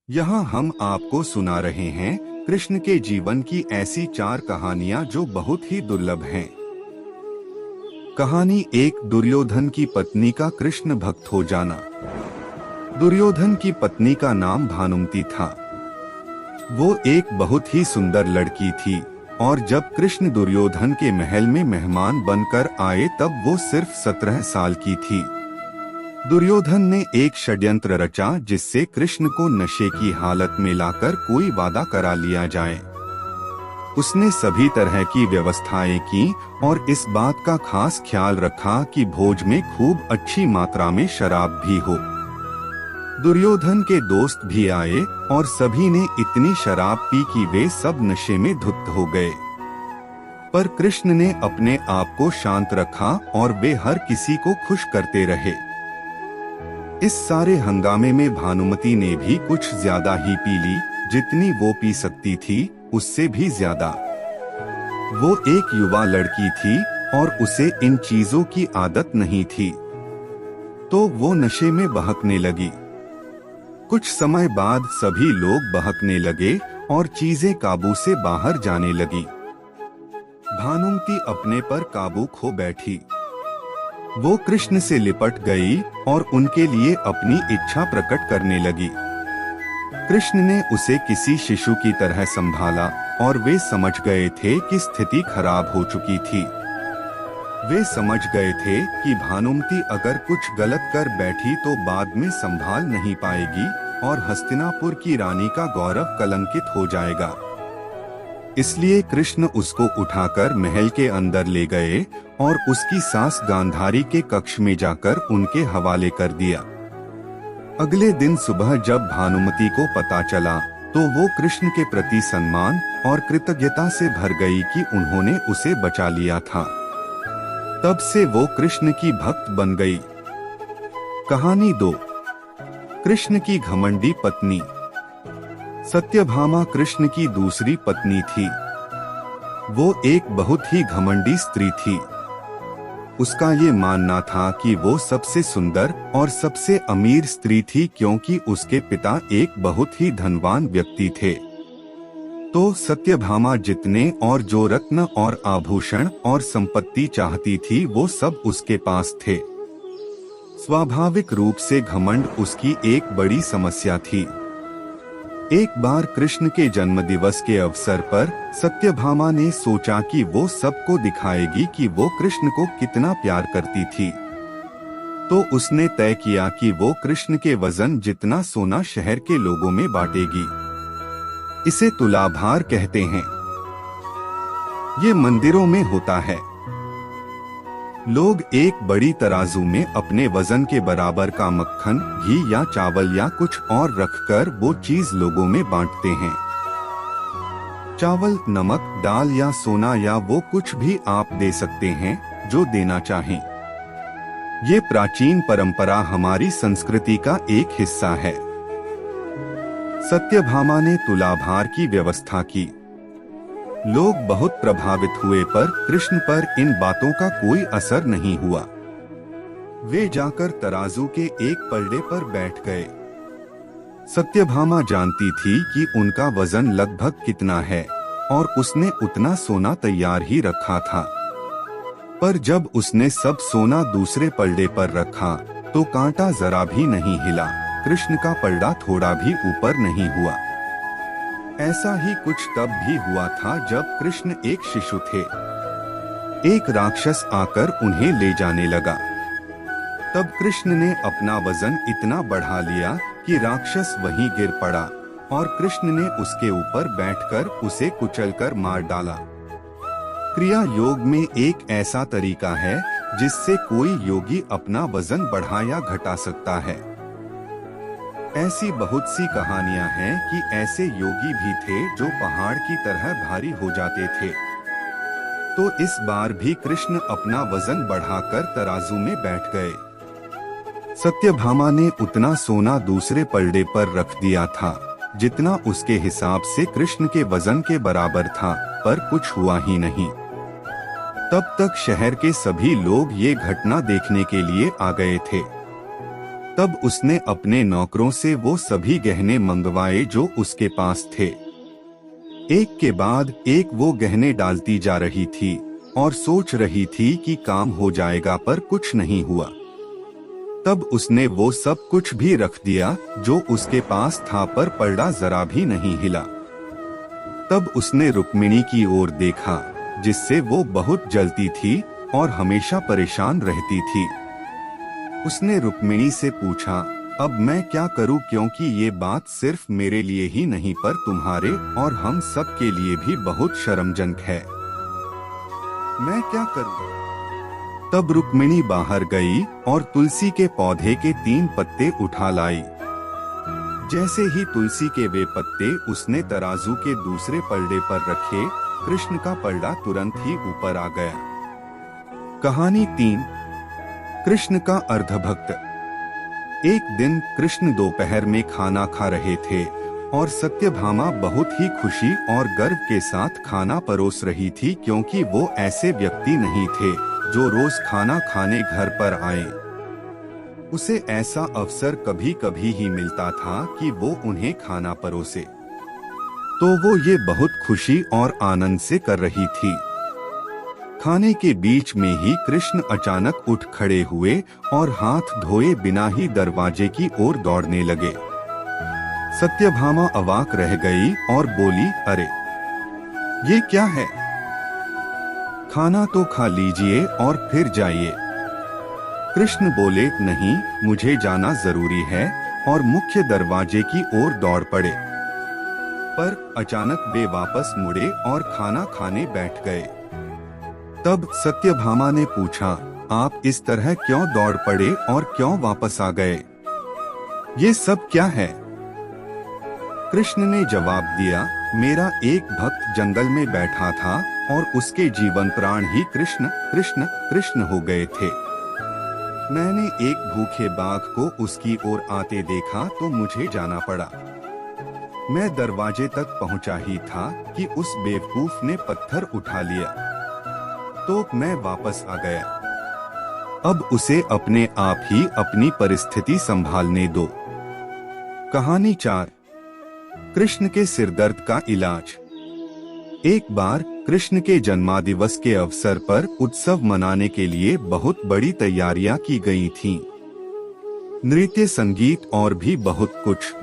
यहाँ हम आपको सुना रहे हैं कृष्ण के जीवन की ऐसी 4 कहानियाँ जो बहुत ही दुर्लभ हैं। कहानी 1, दुर्योधन की पत्नी का कृष्ण भक्त हो जाना। दुर्योधन की पत्नी का नाम भानुमति था। वो एक बहुत ही सुंदर लड़की थी और जब कृष्ण दुर्योधन के महल में मेहमान बनकर आए तब वो सिर्फ 17 साल की थी। दुर्योधन ने एक षड्यंत्र रचा जिससे कृष्ण को नशे की हालत में लाकर कोई वादा करा लिया जाए। उसने सभी तरह की व्यवस्थाएं की और इस बात का खास ख्याल रखा कि भोज में खूब अच्छी मात्रा में शराब भी हो। दुर्योधन के दोस्त भी आए और सभी ने इतनी शराब पी कि वे सब नशे में धुत हो गए। पर कृष्ण ने अपने आप को शांत रखा और वे हर किसी को खुश करते रहे। इस सारे हंगामे में भानुमति ने भी कुछ ज्यादा ही पी ली, जितनी वो पी सकती थी उससे भी ज्यादा। वो एक युवा लड़की थी और उसे इन चीजों की आदत नहीं थी, तो वो नशे में बहकने लगी। कुछ समय बाद सभी लोग बहकने लगे और चीजें काबू से बाहर जाने लगी। भानुमति अपने पर काबू खो बैठी। वो कृष्ण से लिपट गई और उनके लिए अपनी इच्छा प्रकट करने लगी। कृष्ण ने उसे किसी शिशु की तरह संभाला और वे समझ गए थे कि स्थिति खराब हो चुकी थी। वे समझ गए थे कि भानुमति अगर कुछ गलत कर बैठी तो बाद में संभाल नहीं पाएगी और हस्तिनापुर की रानी का गौरव कलंकित हो जाएगा। इसलिए कृष्ण उसको उठाकर महल के अंदर ले गए और उसकी सास गांधारी के कक्ष में जाकर उनके हवाले कर दिया। अगले दिन सुबह जब भानुमति को पता चला तो वो कृष्ण के प्रति सम्मान और कृतज्ञता से भर गई कि उन्होंने उसे बचा लिया था। तब से वो कृष्ण की भक्त बन गई। कहानी 2, कृष्ण की घमंडी पत्नी। सत्यभामा कृष्ण की दूसरी पत्नी थी। वो एक बहुत ही घमंडी स्त्री थी। उसका ये मानना था कि वो सबसे सुंदर और सबसे अमीर स्त्री थी क्योंकि उसके पिता एक बहुत ही धनवान व्यक्ति थे। तो सत्यभामा जितने और जो रत्न और आभूषण और संपत्ति चाहती थी वो सब उसके पास थे। स्वाभाविक रूप से घमंड उसकी एक बड़ी समस्या थी। एक बार कृष्ण के जन्मदिवस के अवसर पर सत्यभामा ने सोचा कि वो सबको दिखाएगी कि वो कृष्ण को कितना प्यार करती थी। तो उसने तय किया कि वो कृष्ण के वजन जितना सोना शहर के लोगों में बांटेगी। इसे तुलाभार कहते हैं। ये मंदिरों में होता है। लोग एक बड़ी तराजू में अपने वजन के बराबर का मक्खन, घी या चावल या कुछ और रखकर वो चीज लोगों में बांटते हैं। चावल, नमक, दाल या सोना या वो कुछ भी आप दे सकते हैं जो देना चाहें। ये प्राचीन परंपरा हमारी संस्कृति का एक हिस्सा है। सत्यभामा ने तुलाभार की व्यवस्था की। लोग बहुत प्रभावित हुए पर कृष्ण पर इन बातों का कोई असर नहीं हुआ। वे जाकर तराजू के एक पलड़े पर बैठ गए। सत्यभामा जानती थी कि उनका वजन लगभग कितना है और उसने उतना सोना तैयार ही रखा था। पर जब उसने सब सोना दूसरे पलड़े पर रखा तो कांटा जरा भी नहीं हिला। कृष्ण का पलड़ा थोड़ा भी ऊपर नहीं हुआ। ऐसा ही कुछ तब भी हुआ था जब कृष्ण एक शिशु थे। एक राक्षस आकर उन्हें ले जाने लगा। तब कृष्ण ने अपना वजन इतना बढ़ा लिया कि राक्षस वहीं गिर पड़ा और कृष्ण ने उसके ऊपर बैठकर उसे कुचलकर मार डाला। क्रिया योग में एक ऐसा तरीका है जिससे कोई योगी अपना वजन बढ़ा या घटा सकता है। ऐसी बहुत सी कहानियां हैं कि ऐसे योगी भी थे जो पहाड़ की तरह भारी हो जाते थे। तो इस बार भी कृष्ण अपना वजन बढ़ाकर तराजू में बैठ गए। सत्यभामा ने उतना सोना दूसरे पलड़े पर रख दिया था जितना उसके हिसाब से कृष्ण के वजन के बराबर था, पर कुछ हुआ ही नहीं। तब तक शहर के सभी लोग ये घटना देखने के लिए आ गए थे। तब उसने अपने नौकरों से वो सभी गहने मंगवाए जो उसके पास थे। एक के बाद एक वो गहने डालती जा रही थी और सोच रही थी कि काम हो जाएगा, पर कुछ नहीं हुआ। तब उसने वो सब कुछ भी रख दिया जो उसके पास था, पर पलड़ा जरा भी नहीं हिला। तब उसने रुक्मिणी की ओर देखा, जिससे वो बहुत जलती थी और हमेशा परेशान रहती थी। उसने रुक्मिणी से पूछा, अब मैं क्या करूं, क्योंकि ये बात सिर्फ मेरे लिए ही नहीं पर तुम्हारे और हम सब के लिए भी बहुत शर्मजनक है। मैं क्या करूं? तब रुक्मिणी बाहर गई और तुलसी के पौधे के 3 पत्ते उठा लाई। जैसे ही तुलसी के वे पत्ते उसने तराजू के दूसरे पलड़े पर रखे, कृष्ण का पलड़ा तुरंत ही ऊपर आ गया। कहानी 3। कृष्ण का अर्धभक्त। एक दिन कृष्ण दोपहर में खाना खा रहे थे और सत्यभामा बहुत ही खुशी और गर्व के साथ खाना परोस रही थी, क्योंकि वो ऐसे व्यक्ति नहीं थे जो रोज खाना खाने घर पर आए। उसे ऐसा अवसर कभी कभी ही मिलता था कि वो उन्हें खाना परोसे, तो वो ये बहुत खुशी और आनंद से कर रही थी। खाने के बीच में ही कृष्ण अचानक उठ खड़े हुए और हाथ धोए बिना ही दरवाजे की ओर दौड़ने लगे। सत्यभामा अवाक रह गई और बोली, अरे ये क्या है? खाना तो खा लीजिए और फिर जाइए। कृष्ण बोले, नहीं, मुझे जाना जरूरी है, और मुख्य दरवाजे की ओर दौड़ पड़े। पर अचानक वे वापस मुड़े और खाना खाने बैठ गए। तब सत्यभामा ने पूछा, आप इस तरह क्यों दौड़ पड़े और क्यों वापस आ गए? ये सब क्या है? कृष्ण ने जवाब दिया, मेरा एक भक्त जंगल में बैठा था और उसके जीवन प्राण ही कृष्ण कृष्ण कृष्ण हो गए थे। मैंने एक भूखे बाघ को उसकी ओर आते देखा तो मुझे जाना पड़ा। मैं दरवाजे तक पहुंचा ही था कि उस बेवकूफ ने पत्थर उठा लिया, तो मैं वापस आ गया। अब उसे अपने आप ही अपनी परिस्थिति संभालने दो। कहानी 4। कृष्ण के सिरदर्द का इलाज। एक बार कृष्ण के जन्मदिवस के अवसर पर उत्सव मनाने के लिए बहुत बड़ी तैयारियां की गई थीं। नृत्य, संगीत और भी बहुत कुछ।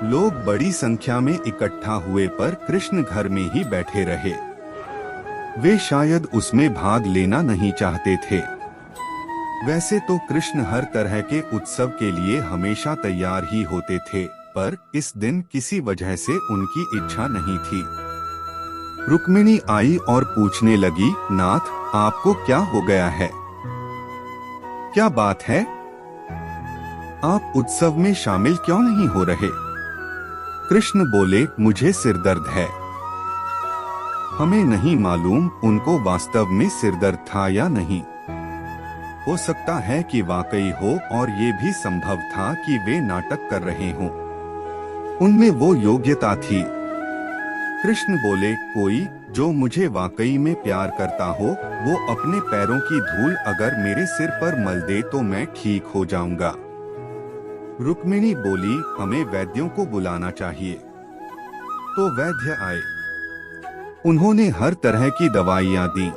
लोग बड़ी संख्या में इकट्ठा हुए, पर कृष्ण घर में ही बैठे रहे। वे शायद उसमें भाग लेना नहीं चाहते थे। वैसे तो कृष्ण हर तरह के उत्सव के लिए हमेशा तैयार ही होते थे, पर इस दिन किसी वजह से उनकी इच्छा नहीं थी। रुक्मिणी आई और पूछने लगी, नाथ, आपको क्या हो गया है? क्या बात है? आप उत्सव में शामिल क्यों नहीं हो रहे? कृष्ण बोले, मुझे सिर दर्द है। हमें नहीं मालूम उनको वास्तव में सिर दर्द था या नहीं। हो सकता है कि वाकई हो, और ये भी संभव था कि वे नाटक कर रहे हों। उनमें वो योग्यता थी। कृष्ण बोले, कोई जो मुझे वाकई में प्यार करता हो, वो अपने पैरों की धूल अगर मेरे सिर पर मल दे तो मैं ठीक हो जाऊंगा। रुक्मिणी बोली, हमें वैद्यों को बुलाना चाहिए। तो वैद्य आए। उन्होंने हर तरह की दवाइयां दी।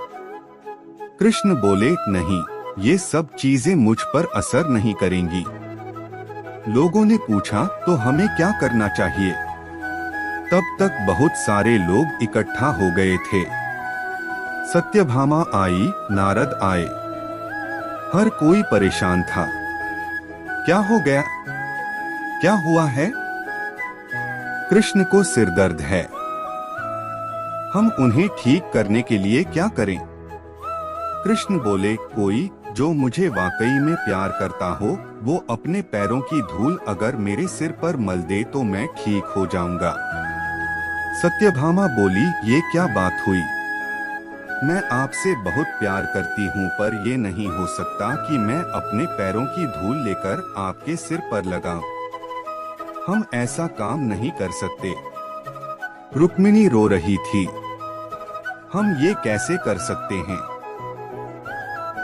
कृष्ण बोले, नहीं, ये सब चीजें मुझ पर असर नहीं करेंगी। लोगों ने पूछा, तो हमें क्या करना चाहिए? तब तक बहुत सारे लोग इकट्ठा हो गए थे। सत्यभामा आई, नारद आए। हर कोई परेशान था। क्या हो गया? क्या हुआ है? कृष्ण को सिर दर्द है। हम उन्हें ठीक करने के लिए क्या करें? कृष्ण बोले, कोई जो मुझे वाकई में प्यार करता हो, वो अपने पैरों की धूल अगर मेरे सिर पर मल दे तो मैं ठीक हो जाऊंगा। सत्यभामा बोली, ये क्या बात हुई? मैं आपसे बहुत प्यार करती हूँ, पर ये नहीं हो सकता कि मैं अपने पैरों की धूल लेकर आपके सिर पर लगाऊं। हम ऐसा काम नहीं कर सकते। रुक्मिणी रो रही थी। हम ये कैसे कर सकते हैं?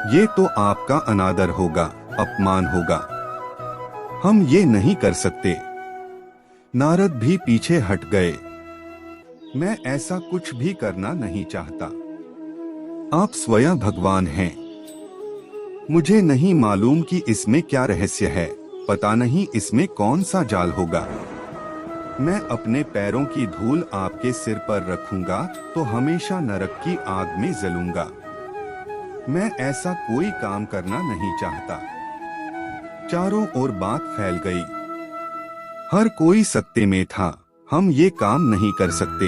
ये तो आपका अनादर होगा, अपमान होगा। हम ये नहीं कर सकते। नारद भी पीछे हट गए। मैं ऐसा कुछ भी करना नहीं चाहता। आप स्वयं भगवान हैं। मुझे नहीं मालूम कि इसमें क्या रहस्य है, पता नहीं इसमें कौन सा जाल होगा। मैं अपने पैरों की धूल आपके सिर पर रखूंगा तो हमेशा नरक की आग में जलूंगा। मैं ऐसा कोई काम करना नहीं चाहता। चारों ओर बात फैल गई। हर कोई सत्ते में था। हम ये काम नहीं कर सकते।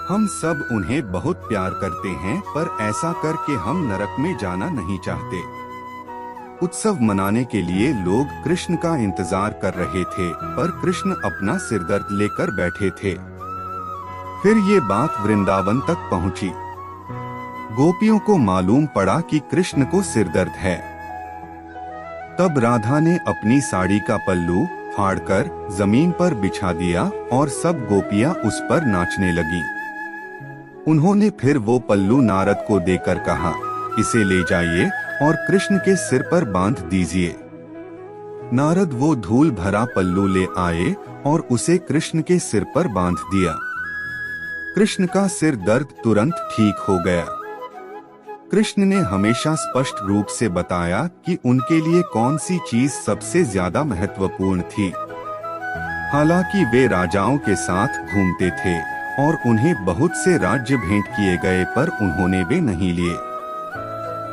हम सब उन्हें बहुत प्यार करते हैं, पर ऐसा करके हम नरक में जाना नहीं चाहते। उत्सव मनाने के लिए लोग कृष्ण का इंतजार कर रहे थे, पर कृष्ण अपना सिरदर्द लेकर बैठे थे। फिर ये बात वृंदावन तक पहुंची। गोपियों को मालूम पड़ा कि कृष्ण को सिरदर्द है। तब राधा ने अपनी साड़ी का पल्लू फाड़कर जमीन पर बिछा दिया और सब गोपियां उस पर नाचने लगी। उन्होंने फिर वो पल्लू नारद को देकर कहा, इसे ले जाइए और कृष्ण के सिर पर बांध दीजिए। नारद वो धूल भरा पल्लू ले आए और उसे कृष्ण के सिर पर बांध दिया। कृष्ण का सिर दर्द तुरंत ठीक हो गया। कृष्ण ने हमेशा स्पष्ट रूप से बताया कि उनके लिए कौन सी चीज सबसे ज्यादा महत्वपूर्ण थी। हालांकि वे राजाओं के साथ घूमते थे और उन्हें बहुत से राज्य भेंट किए गए, पर उन्होंने वे नहीं लिए।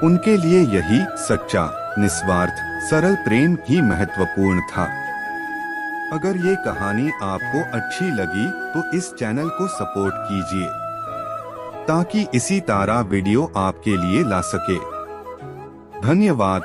उनके लिए यही सच्चा, निस्वार्थ, सरल प्रेम ही महत्वपूर्ण था। अगर ये कहानी आपको अच्छी लगी तो इस चैनल को सपोर्ट कीजिए ताकि इसी तरह वीडियो आपके लिए ला सके। धन्यवाद।